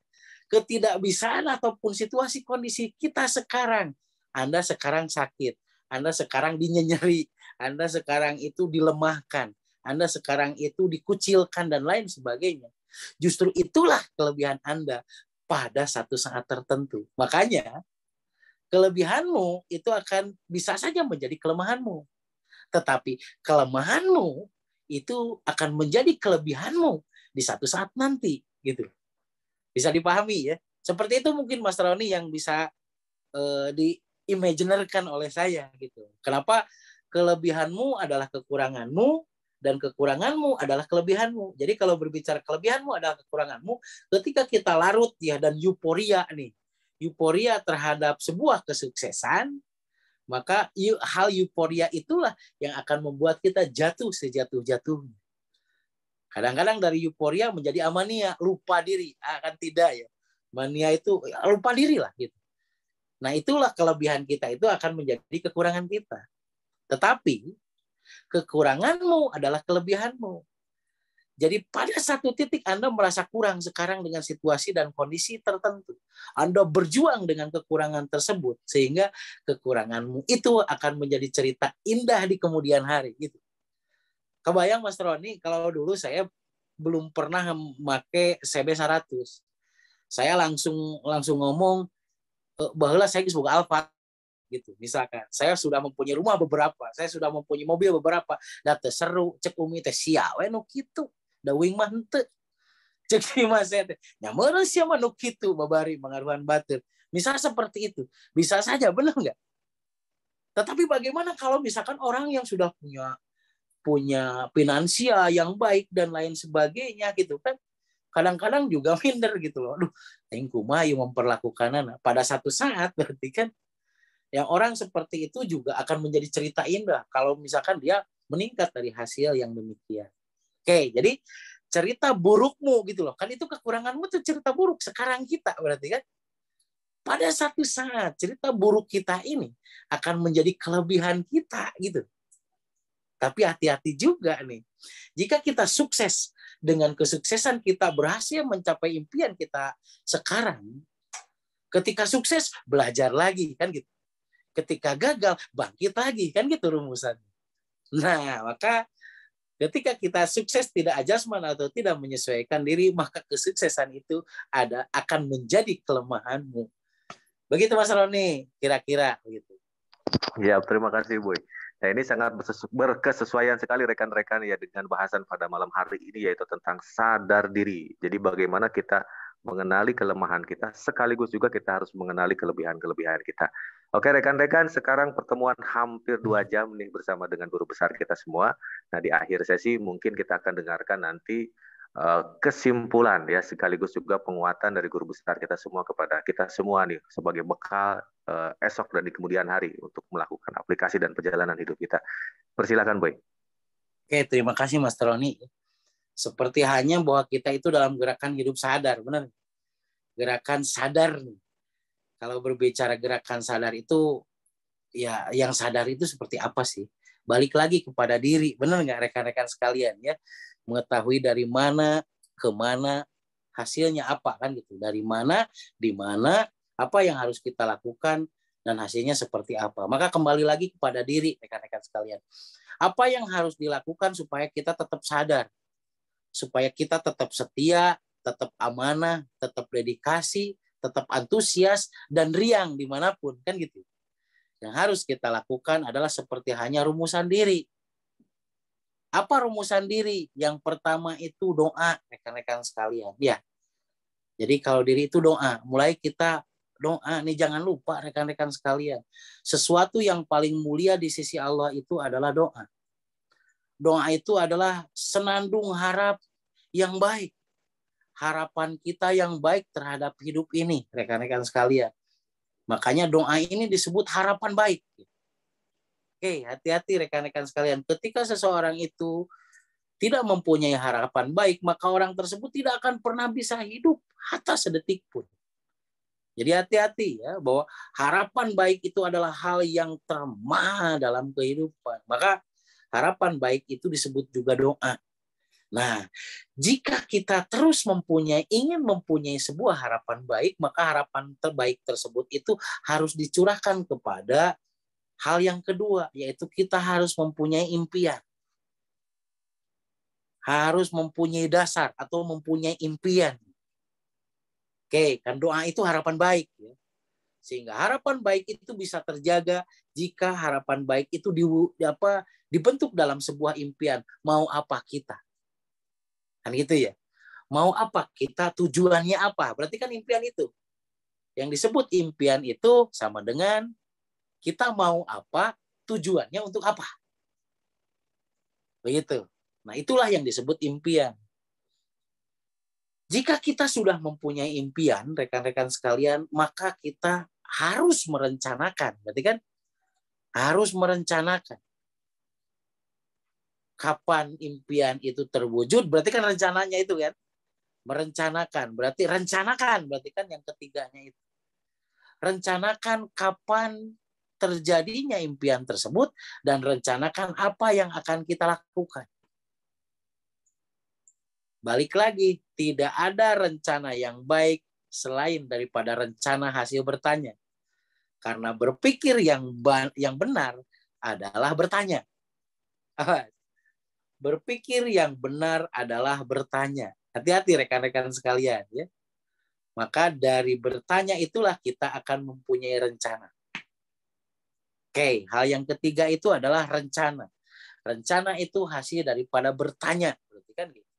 Ketidakbisaan ataupun situasi kondisi kita sekarang. Anda sekarang sakit, Anda sekarang dinyenyeri, Anda sekarang itu dilemahkan, Anda sekarang itu dikucilkan dan lain sebagainya. Justru itulah kelebihan Anda pada satu saat tertentu. Makanya kelebihanmu itu akan bisa saja menjadi kelemahanmu. Tetapi kelemahanmu itu akan menjadi kelebihanmu di satu saat nanti gitu. Bisa dipahami ya. Seperti itu mungkin Mas Roni yang bisa diimaginerkan oleh saya gitu. Kenapa kelebihanmu adalah kekuranganmu dan kekuranganmu adalah kelebihanmu. Jadi kalau berbicara kelebihanmu adalah kekuranganmu, ketika kita larut ya dan euforia nih. Euforia terhadap sebuah kesuksesan, maka hal euforia itulah yang akan membuat kita jatuh sejatuh-jatuhnya. Kadang-kadang dari euforia menjadi amania, lupa diri. Akan tidak ya. Mania itu lupa diri lah gitu. Nah itulah kelebihan kita itu akan menjadi kekurangan kita. Tetapi kekuranganmu adalah kelebihanmu. Jadi pada satu titik Anda merasa kurang sekarang dengan situasi dan kondisi tertentu. Anda berjuang dengan kekurangan tersebut. Sehingga kekuranganmu itu akan menjadi cerita indah di kemudian hari gitu. Kebayang Mas Roni, kalau dulu saya belum pernah memakai CB100. Saya langsung ngomong bahwa saya sebagai Alfa gitu. Misalkan saya sudah mempunyai rumah beberapa, saya sudah mempunyai mobil beberapa, da teu seru cek umi teh sia we nu kitu. Da wing mah henteu. Cek di mas saya teh nya meureus sia mah nu kitu babari mengaruhan batur. Misal seperti itu. Bisa saja benar enggak? Tetapi bagaimana kalau misalkan orang yang sudah punya finansial yang baik dan lain sebagainya gitu kan, kadang-kadang juga minder gitu loh. Aduh, aing kumaha memperlakukanana. Pada satu saat berarti kan yang orang seperti itu juga akan menjadi cerita indah kalau misalkan dia meningkat dari hasil yang demikian. Oke, jadi cerita burukmu gitu loh. Kan itu kekuranganmu tuh cerita buruk sekarang kita berarti kan. Pada satu saat cerita buruk kita ini akan menjadi kelebihan kita gitu. Tapi hati-hati juga nih. Jika kita sukses dengan kesuksesan kita berhasil mencapai impian kita sekarang, ketika sukses belajar lagi kan gitu. Ketika gagal bangkit lagi kan gitu rumusan. Nah, maka ketika kita sukses tidak adjustment atau tidak menyesuaikan diri, maka kesuksesan itu akan menjadi kelemahanmu. Begitu Mas Roni, kira-kira begitu. Ya, terima kasih, Boy. Nah, ini sangat berkesesuaian sekali rekan-rekan ya dengan bahasan pada malam hari ini, yaitu tentang sadar diri. Jadi bagaimana kita mengenali kelemahan kita, sekaligus juga kita harus mengenali kelebihan-kelebihan kita. Oke, rekan-rekan, sekarang pertemuan hampir 2 jam nih bersama dengan guru besar kita semua. Nah, di akhir sesi mungkin kita akan dengarkan nanti kesimpulan ya, sekaligus juga penguatan dari guru besar kita semua kepada kita semua nih sebagai bekal esok dan di kemudian hari untuk melakukan aplikasi dan perjalanan hidup kita. Persilakan, Boy. Oke, terima kasih Mas Roni. Seperti hanya bahwa kita itu dalam gerakan hidup sadar, benar? Gerakan sadar. Kalau berbicara gerakan sadar itu, ya yang sadar itu seperti apa sih? Balik lagi kepada diri, benar nggak rekan-rekan sekalian ya? Mengetahui dari mana, kemana, hasilnya apa kan gitu. Dari mana, di mana, apa yang harus kita lakukan, dan hasilnya seperti apa. Maka kembali lagi kepada diri rekan-rekan sekalian. Apa yang harus dilakukan supaya kita tetap sadar? Supaya kita tetap setia, tetap amanah, tetap dedikasi, tetap antusias, dan riang dimanapun. Kan gitu. Yang harus kita lakukan adalah seperti hanya rumusan diri. Apa rumusan diri? Yang pertama itu doa, rekan-rekan sekalian. Ya. Jadi kalau diri itu doa, mulai kita doa nih, jangan lupa rekan-rekan sekalian. Sesuatu yang paling mulia di sisi Allah itu adalah doa. Doa itu adalah senandung harap yang baik. Harapan kita yang baik terhadap hidup ini, rekan-rekan sekalian. Makanya doa ini disebut harapan baik. Oke, hati-hati rekan-rekan sekalian. Ketika seseorang itu tidak mempunyai harapan baik, maka orang tersebut tidak akan pernah bisa hidup hatta sedetik pun. Jadi hati-hati ya, bahwa harapan baik itu adalah hal yang termahal dalam kehidupan. Maka harapan baik itu disebut juga doa. Nah, jika kita terus ingin mempunyai sebuah harapan baik, maka harapan terbaik tersebut itu harus dicurahkan kepada hal yang kedua, yaitu kita harus mempunyai impian. Harus mempunyai dasar atau mempunyai impian. Oke, kan doa itu harapan baik. Ya. Sehingga harapan baik itu bisa terjaga jika harapan baik itu dibentuk dalam sebuah impian. Mau apa kita? Kan gitu ya. Mau apa kita? Tujuannya apa? Berarti kan impian itu. Yang disebut impian itu sama dengan kita mau apa, tujuannya untuk apa. Begitu. Nah, itulah yang disebut impian. Jika kita sudah mempunyai impian, rekan-rekan sekalian, maka kita harus merencanakan. Berarti kan harus merencanakan. Kapan impian itu terwujud, berarti kan rencananya itu kan. Merencanakan, berarti rencanakan, berarti kan yang ketiganya itu. Rencanakan kapan terjadinya impian tersebut dan rencanakan apa yang akan kita lakukan. Balik lagi, tidak ada rencana yang baik selain daripada rencana hasil bertanya. Karena berpikir yang benar adalah bertanya. Berpikir yang benar adalah bertanya. Hati-hati rekan-rekan sekalian ya. Maka dari bertanya itulah kita akan mempunyai rencana. Oke, hal yang ketiga itu adalah rencana. Rencana itu hasil daripada bertanya, berarti kan gitu.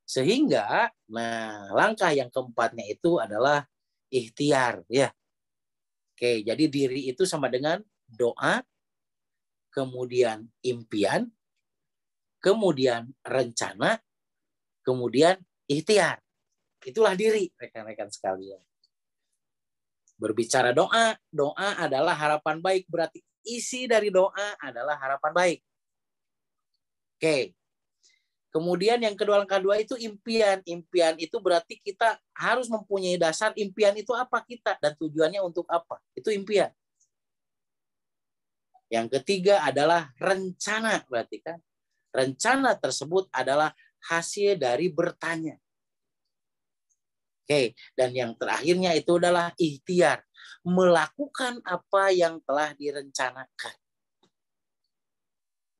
Sehingga, nah langkah yang keempatnya itu adalah ikhtiar, ya. Oke, jadi diri itu sama dengan doa, kemudian impian, kemudian rencana, kemudian ikhtiar. Itulah diri, rekan-rekan sekalian. Berbicara doa, doa adalah harapan baik. Berarti isi dari doa adalah harapan baik. Oke. Kemudian yang kedua itu impian. Impian itu berarti kita harus mempunyai dasar impian itu apa kita dan tujuannya untuk apa. Itu impian. Yang ketiga adalah rencana. Berarti kan rencana tersebut adalah hasil dari bertanya. Oke, dan yang terakhirnya itu adalah ikhtiar, melakukan apa yang telah direncanakan.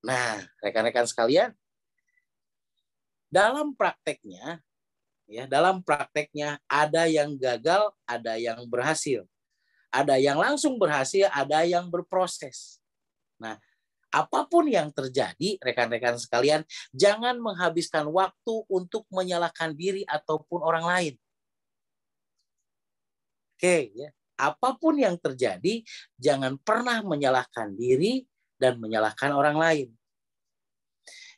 Nah, rekan-rekan sekalian, dalam prakteknya ada yang gagal, ada yang berhasil. Ada yang langsung berhasil, ada yang berproses. Nah, apapun yang terjadi, rekan-rekan sekalian, jangan menghabiskan waktu untuk menyalahkan diri ataupun orang lain. Oke, ya. Apapun yang terjadi, jangan pernah menyalahkan diri dan menyalahkan orang lain.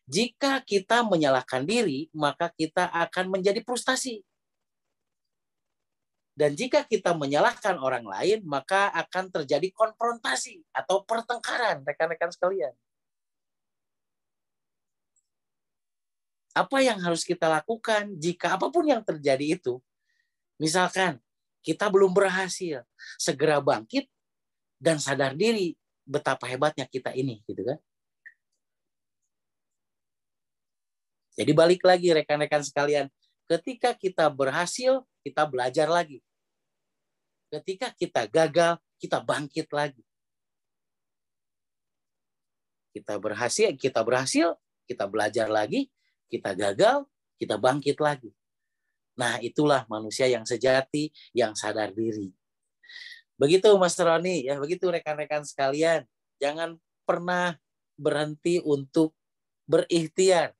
Jika kita menyalahkan diri, maka kita akan menjadi frustasi. Dan jika kita menyalahkan orang lain, maka akan terjadi konfrontasi atau pertengkaran, rekan-rekan sekalian. Apa yang harus kita lakukan jika apapun yang terjadi itu? Misalkan kita belum berhasil, segera bangkit dan sadar diri betapa hebatnya kita ini, gitu kan? Jadi balik lagi rekan-rekan sekalian, ketika kita berhasil, kita belajar lagi. Ketika kita gagal, kita bangkit lagi. Kita berhasil, kita belajar lagi, kita gagal, kita bangkit lagi. Nah, itulah manusia yang sejati, yang sadar diri. Begitu Mas Roni, ya, begitu rekan-rekan sekalian. Jangan pernah berhenti untuk berikhtiar.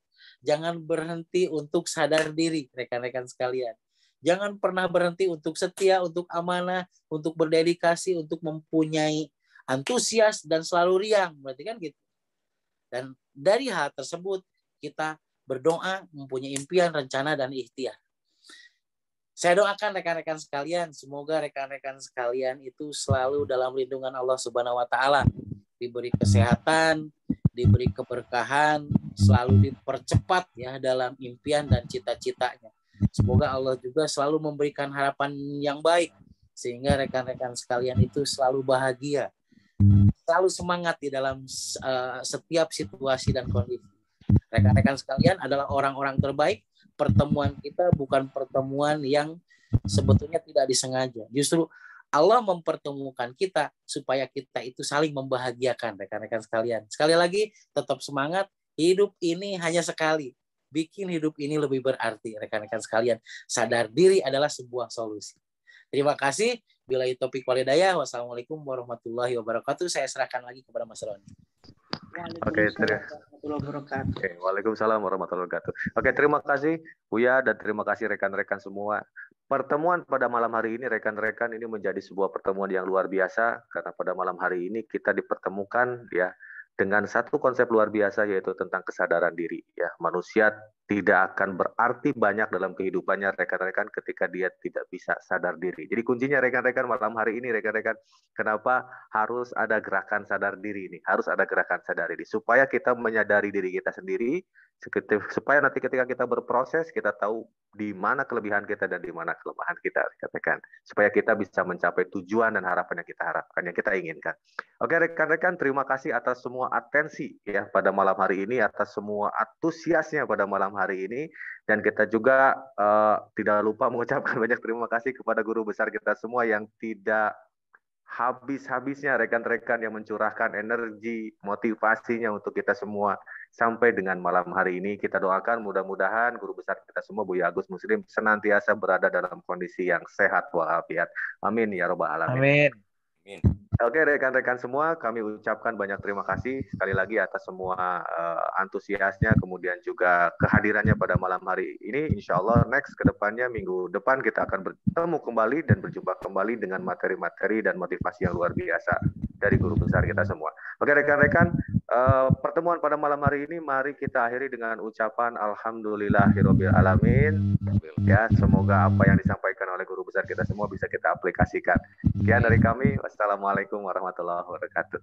Jangan berhenti untuk sadar diri, rekan-rekan sekalian. Jangan pernah berhenti untuk setia, untuk amanah, untuk berdedikasi, untuk mempunyai antusias dan selalu riang. Berarti kan gitu. Dan dari hal tersebut kita berdoa, mempunyai impian, rencana, dan ikhtiar. Saya doakan rekan-rekan sekalian, semoga rekan-rekan sekalian itu selalu dalam lindungan Allah Subhanahu wa taala, diberi kesehatan, diberi keberkahan, selalu dipercepat ya dalam impian dan cita-citanya. Semoga Allah juga selalu memberikan harapan yang baik sehingga rekan-rekan sekalian itu selalu bahagia, selalu semangat di dalam setiap situasi dan kondisi. Rekan-rekan sekalian adalah orang-orang terbaik. Pertemuan kita bukan pertemuan yang sebetulnya tidak disengaja. Justru Allah mempertemukan kita supaya kita itu saling membahagiakan, rekan-rekan sekalian. Sekali lagi, tetap semangat. Hidup ini hanya sekali. Bikin hidup ini lebih berarti, rekan-rekan sekalian. Sadar diri adalah sebuah solusi. Terima kasih. Billahi taufiq wal hidayah. Wassalamualaikum warahmatullahi wabarakatuh. Saya serahkan lagi kepada Mas Roni. Waalaikumsalam warahmatullahi wabarakatuh. Oke, terima kasih Buya dan terima kasih rekan-rekan semua. Pertemuan pada malam hari ini rekan-rekan ini menjadi sebuah pertemuan yang luar biasa karena pada malam hari ini kita dipertemukan ya dengan satu konsep luar biasa yaitu tentang kesadaran diri ya. Manusia tidak akan berarti banyak dalam kehidupannya rekan-rekan ketika dia tidak bisa sadar diri. Jadi kuncinya rekan-rekan malam hari ini rekan-rekan, kenapa harus ada gerakan sadar diri ini? Harus ada gerakan sadar diri supaya kita menyadari diri kita sendiri, supaya nanti ketika kita berproses kita tahu di mana kelebihan kita dan di mana kelemahan kita rekan-rekan, supaya kita bisa mencapai tujuan dan harapan yang kita harapkan, yang kita inginkan. Oke rekan-rekan, terima kasih atas semua atensi ya pada malam hari ini, atas semua antusiasnya pada malam hari ini, dan kita juga tidak lupa mengucapkan banyak terima kasih kepada guru besar kita semua yang tidak habis-habisnya rekan-rekan yang mencurahkan energi motivasinya untuk kita semua sampai dengan malam hari ini. Kita doakan mudah-mudahan guru besar kita semua Buya Agus Muslim senantiasa berada dalam kondisi yang sehat walafiat. Amin ya robbal alamin. Amin. Oke rekan-rekan semua, kami ucapkan banyak terima kasih sekali lagi atas semua antusiasnya, kemudian juga kehadirannya pada malam hari ini. Insya Allah next ke depannya, minggu depan kita akan bertemu kembali dan berjumpa kembali dengan materi-materi dan motivasi yang luar biasa dari guru besar kita semua. Oke rekan-rekan, pertemuan pada malam hari ini mari kita akhiri dengan ucapan alhamdulillahirabbil alamin. Ya, semoga apa yang disampaikan oleh guru besar kita semua bisa kita aplikasikan. Sekian dari kami. Wassalamualaikum warahmatullahi wabarakatuh.